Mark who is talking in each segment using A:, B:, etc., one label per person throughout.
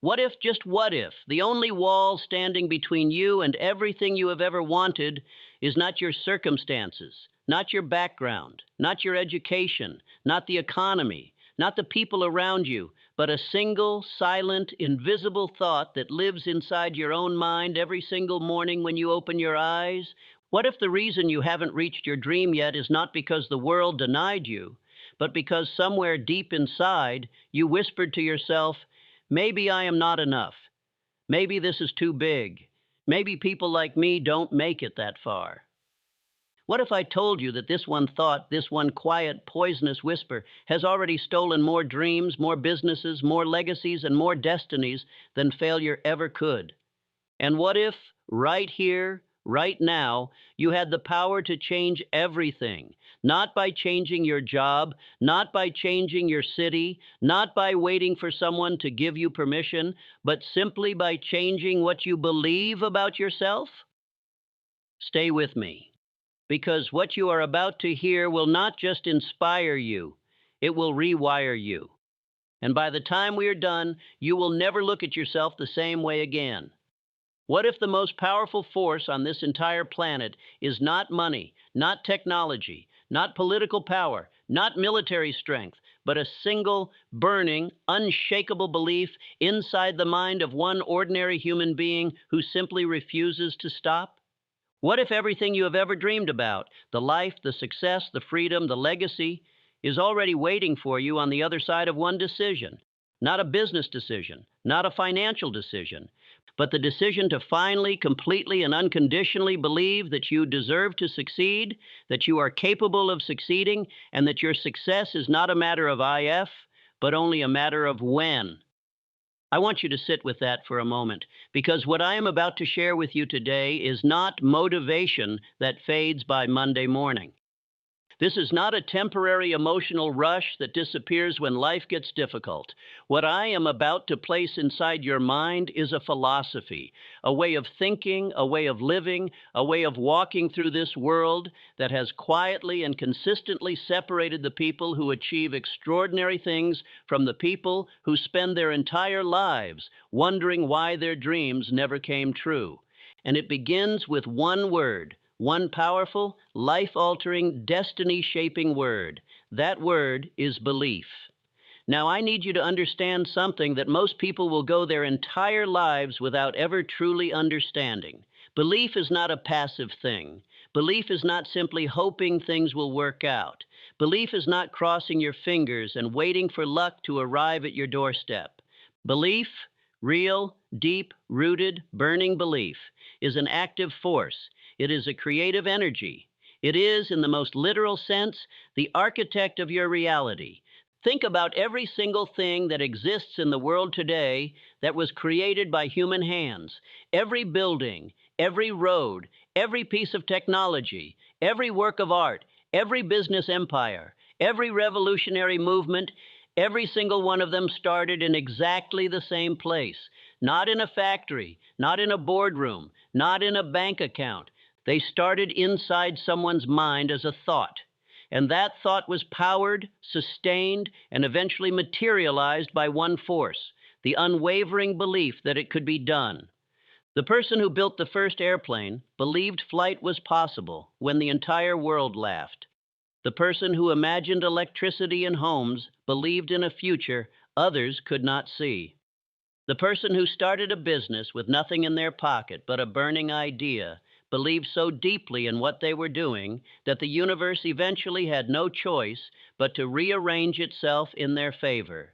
A: What if, just what if, the only wall standing between you and everything you have ever wanted is not your circumstances, not your background, not your education, not the economy, not the people around you, but a single, silent, invisible thought that lives inside your own mind every single morning when you open your eyes? What if the reason you haven't reached your dream yet is not because the world denied you, but because somewhere deep inside you whispered to yourself, maybe I am not enough. Maybe this is too big. Maybe people like me don't make it that far. What if I told you that this one thought, this one quiet, poisonous whisper, has already stolen more dreams, more businesses, more legacies, and more destinies than failure ever could? And what if, right here, right now, you had the power to change everything? Not by changing your job, not by changing your city, not by waiting for someone to give you permission, but simply by changing what you believe about yourself? Stay with me, because what you are about to hear will not just inspire you, it will rewire you. And by the time we are done, you will never look at yourself the same way again. What if the most powerful force on this entire planet is not money, not technology, not political power, not military strength, but a single, burning, unshakable belief inside the mind of one ordinary human being who simply refuses to stop? What if everything you have ever dreamed about, the life, the success, the freedom, the legacy, is already waiting for you on the other side of one decision? Not a business decision, not a financial decision, but the decision to finally, completely, and unconditionally believe that you deserve to succeed, that you are capable of succeeding, and that your success is not a matter of if, but only a matter of when. I want you to sit with that for a moment, because what I am about to share with you today is not motivation that fades by Monday morning. This is not a temporary emotional rush that disappears when life gets difficult. What I am about to place inside your mind is a philosophy, a way of thinking, a way of living, a way of walking through this world that has quietly and consistently separated the people who achieve extraordinary things from the people who spend their entire lives wondering why their dreams never came true. And it begins with one word. One powerful, life-altering, destiny-shaping word. That word is belief. Now, I need you to understand something that most people will go their entire lives without ever truly understanding. Belief is not a passive thing. Belief is not simply hoping things will work out. Belief is not crossing your fingers and waiting for luck to arrive at your doorstep. Belief, real, deep-rooted, burning belief, is an active force. It is a creative energy. It is, in the most literal sense, the architect of your reality. Think about every single thing that exists in the world today that was created by human hands. Every building, every road, every piece of technology, every work of art, every business empire, every revolutionary movement, every single one of them started in exactly the same place. Not in a factory, not in a boardroom, not in a bank account. They started inside someone's mind as a thought, and that thought was powered, sustained, and eventually materialized by one force, the unwavering belief that it could be done. The person who built the first airplane believed flight was possible when the entire world laughed. The person who imagined electricity in homes believed in a future others could not see. The person who started a business with nothing in their pocket but a burning idea believed so deeply in what they were doing that the universe eventually had no choice but to rearrange itself in their favor.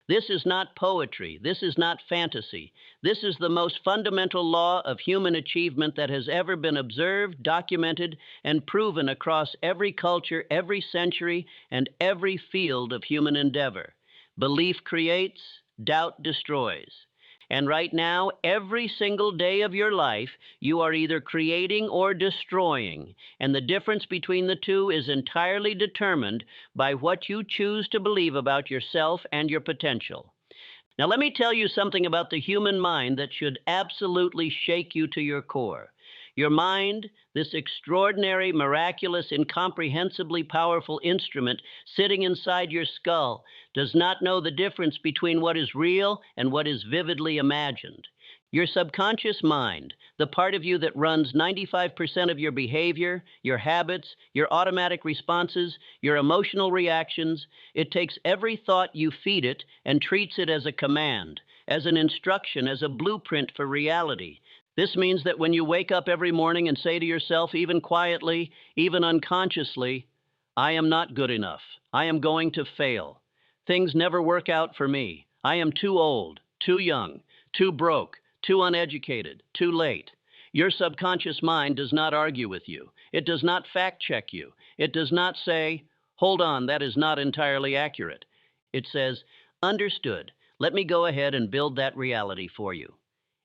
A: This is not poetry. This is not fantasy. This is the most fundamental law of human achievement that has ever been observed, documented, and proven across every culture, every century, and every field of human endeavor. Belief creates, doubt destroys. And right now, every single day of your life, you are either creating or destroying. And the difference between the two is entirely determined by what you choose to believe about yourself and your potential. Now, let me tell you something about the human mind that should absolutely shake you to your core. Your mind, this extraordinary, miraculous, incomprehensibly powerful instrument sitting inside your skull, does not know the difference between what is real and what is vividly imagined. Your subconscious mind, the part of you that runs 95% of your behavior, your habits, your automatic responses, your emotional reactions, it takes every thought you feed it and treats it as a command, as an instruction, as a blueprint for reality. This means that when you wake up every morning and say to yourself, even quietly, even unconsciously, I am not good enough. I am going to fail. Things never work out for me. I am too old, too young, too broke, too uneducated, too late. Your subconscious mind does not argue with you. It does not fact check you. It does not say, hold on, that is not entirely accurate. It says, understood. Let me go ahead and build that reality for you.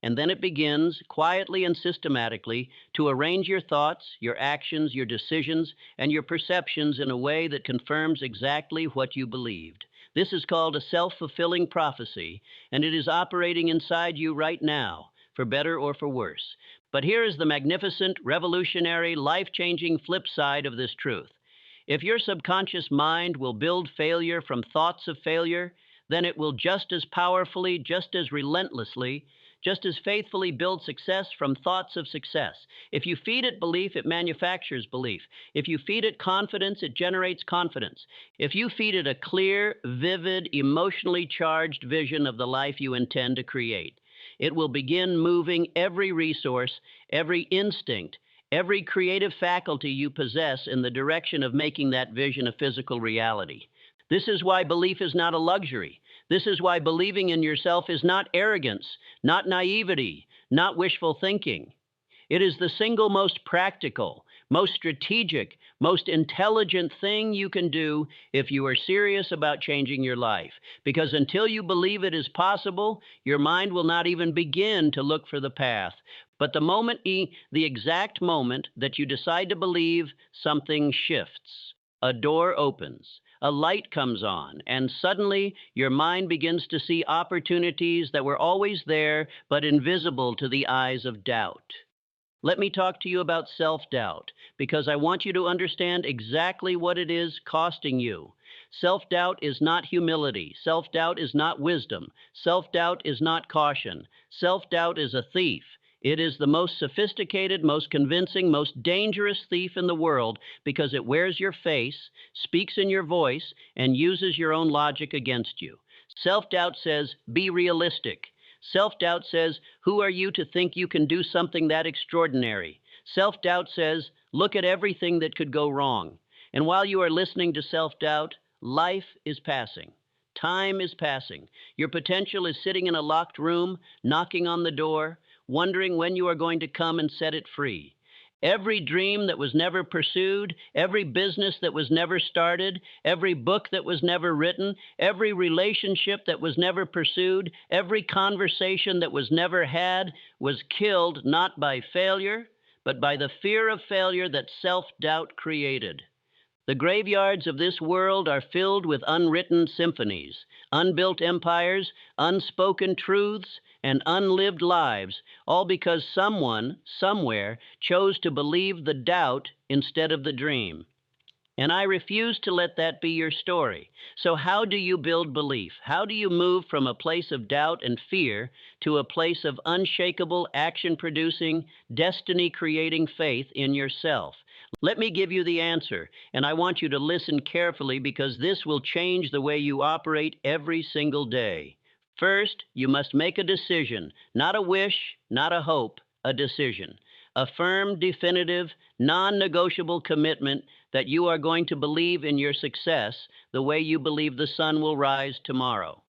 A: And then it begins, quietly and systematically, to arrange your thoughts, your actions, your decisions, and your perceptions in a way that confirms exactly what you believed. This is called a self-fulfilling prophecy, and it is operating inside you right now, for better or for worse. But here is the magnificent, revolutionary, life-changing flip side of this truth. If your subconscious mind will build failure from thoughts of failure, then it will just as powerfully, just as relentlessly, just as faithfully build success from thoughts of success. If you feed it belief, it manufactures belief. If you feed it confidence, it generates confidence. If you feed it a clear, vivid, emotionally charged vision of the life you intend to create, it will begin moving every resource, every instinct, every creative faculty you possess in the direction of making that vision a physical reality. This is why belief is not a luxury. This is why believing in yourself is not arrogance, not naivety, not wishful thinking. It is the single most practical, most strategic, most intelligent thing you can do if you are serious about changing your life. Because until you believe it is possible, your mind will not even begin to look for the path. But the exact moment that you decide to believe, something shifts. A door opens. A light comes on, and suddenly your mind begins to see opportunities that were always there but invisible to the eyes of doubt. Let me talk to you about self-doubt, because I want you to understand exactly what it is costing you. Self-doubt is not humility. Self-doubt is not wisdom. Self-doubt is not caution. Self-doubt is a thief. It is the most sophisticated, most convincing, most dangerous thief in the world because it wears your face, speaks in your voice, and uses your own logic against you. Self-doubt says, be realistic. Self-doubt says, who are you to think you can do something that extraordinary? Self-doubt says, look at everything that could go wrong. And while you are listening to self-doubt, life is passing. Time is passing. Your potential is sitting in a locked room, knocking on the door, wondering when you are going to come and set it free. Every dream that was never pursued, every business that was never started, every book that was never written, every relationship that was never pursued, every conversation that was never had was killed not by failure, but by the fear of failure that self-doubt created. The graveyards of this world are filled with unwritten symphonies, unbuilt empires, unspoken truths, and unlived lives, all because someone, somewhere, chose to believe the doubt instead of the dream. And I refuse to let that be your story. So how do you build belief? How do you move from a place of doubt and fear to a place of unshakable, action-producing, destiny-creating faith in yourself? Let me give you the answer, and I want you to listen carefully because this will change the way you operate every single day. First, you must make a decision, not a wish, not a hope, a decision. A firm, definitive, non-negotiable commitment that you are going to believe in your success the way you believe the sun will rise tomorrow.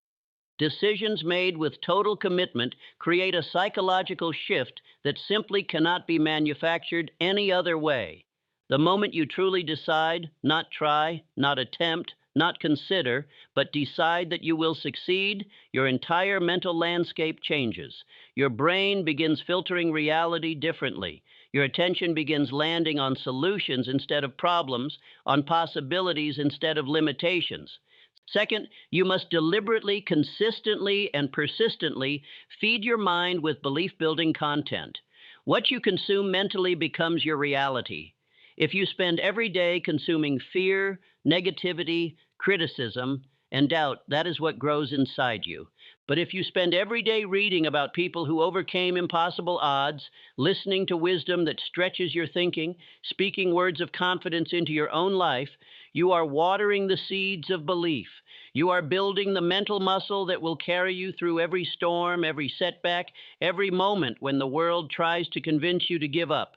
A: Decisions made with total commitment create a psychological shift that simply cannot be manufactured any other way. The moment you truly decide, not try, not attempt, not consider, but decide that you will succeed, your entire mental landscape changes. Your brain begins filtering reality differently. Your attention begins landing on solutions instead of problems, on possibilities instead of limitations. Second, you must deliberately, consistently, and persistently feed your mind with belief-building content. What you consume mentally becomes your reality. If you spend every day consuming fear, negativity, criticism, and doubt, that is what grows inside you. But if you spend every day reading about people who overcame impossible odds, listening to wisdom that stretches your thinking, speaking words of confidence into your own life, you are watering the seeds of belief. You are building the mental muscle that will carry you through every storm, every setback, every moment when the world tries to convince you to give up.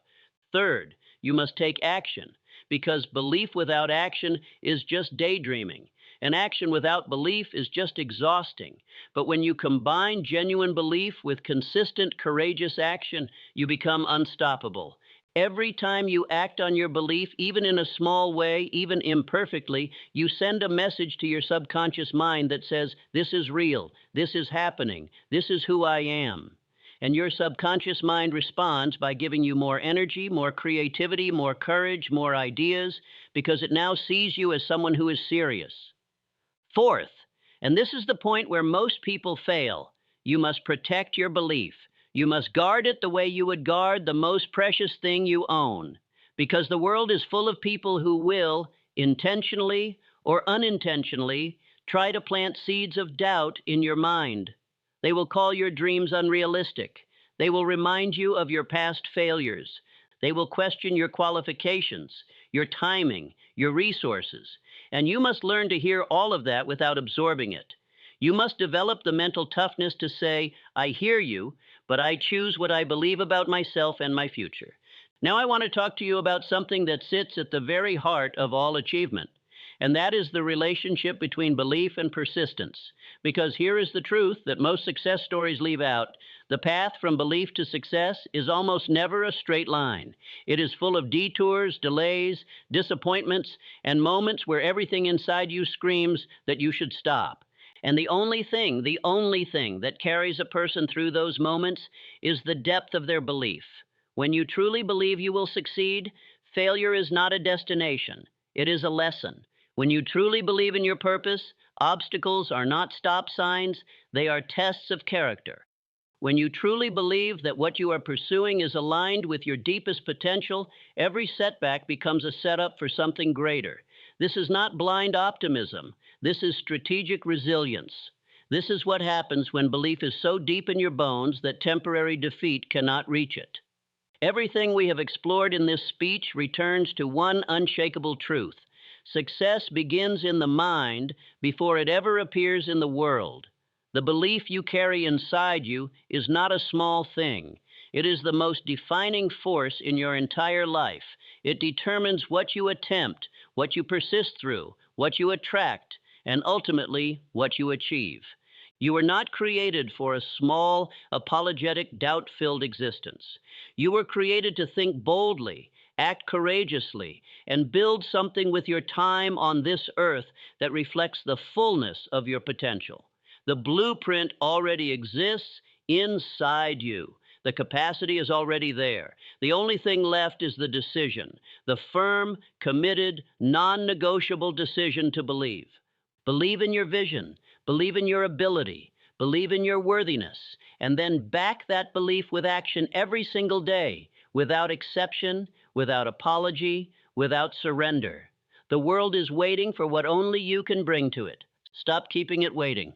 A: Third, you must take action, because belief without action is just daydreaming, and action without belief is just exhausting. But when you combine genuine belief with consistent, courageous action, you become unstoppable. Every time you act on your belief, even in a small way, even imperfectly, you send a message to your subconscious mind that says, "This is real, this is happening, this is who I am." And your subconscious mind responds by giving you more energy, more creativity, more courage, more ideas, because it now sees you as someone who is serious. Fourth, and this is the point where most people fail, you must protect your belief. You must guard it the way you would guard the most precious thing you own, because the world is full of people who will, intentionally or unintentionally, try to plant seeds of doubt in your mind. They will call your dreams unrealistic. They will remind you of your past failures. They will question your qualifications, your timing, your resources. And you must learn to hear all of that without absorbing it. You must develop the mental toughness to say, "I hear you, but I choose what I believe about myself and my future." Now I want to talk to you about something that sits at the very heart of all achievement, and that is the relationship between belief and persistence. Because here is the truth that most success stories leave out. The path from belief to success is almost never a straight line. It is full of detours, delays, disappointments, and moments where everything inside you screams that you should stop. And the only thing that carries a person through those moments is the depth of their belief. When you truly believe you will succeed, failure is not a destination, it is a lesson. When you truly believe in your purpose, obstacles are not stop signs, they are tests of character. When you truly believe that what you are pursuing is aligned with your deepest potential, every setback becomes a setup for something greater. This is not blind optimism. This is strategic resilience. This is what happens when belief is so deep in your bones that temporary defeat cannot reach it. Everything we have explored in this speech returns to one unshakable truth. Success begins in the mind before it ever appears in the world. The belief you carry inside you is not a small thing. It is the most defining force in your entire life. It determines what you attempt, what you persist through, what you attract, and ultimately what you achieve. You were not created for a small, apologetic, doubt-filled existence. You were created to think boldly, act courageously, and build something with your time on this earth that reflects the fullness of your potential. The blueprint already exists inside you. The capacity is already there. The only thing left is the decision, the firm, committed, non-negotiable decision to believe. Believe in your vision, believe in your ability, believe in your worthiness, and then back that belief with action every single day, without exception, without apology, without surrender. The world is waiting for what only you can bring to it. Stop keeping it waiting.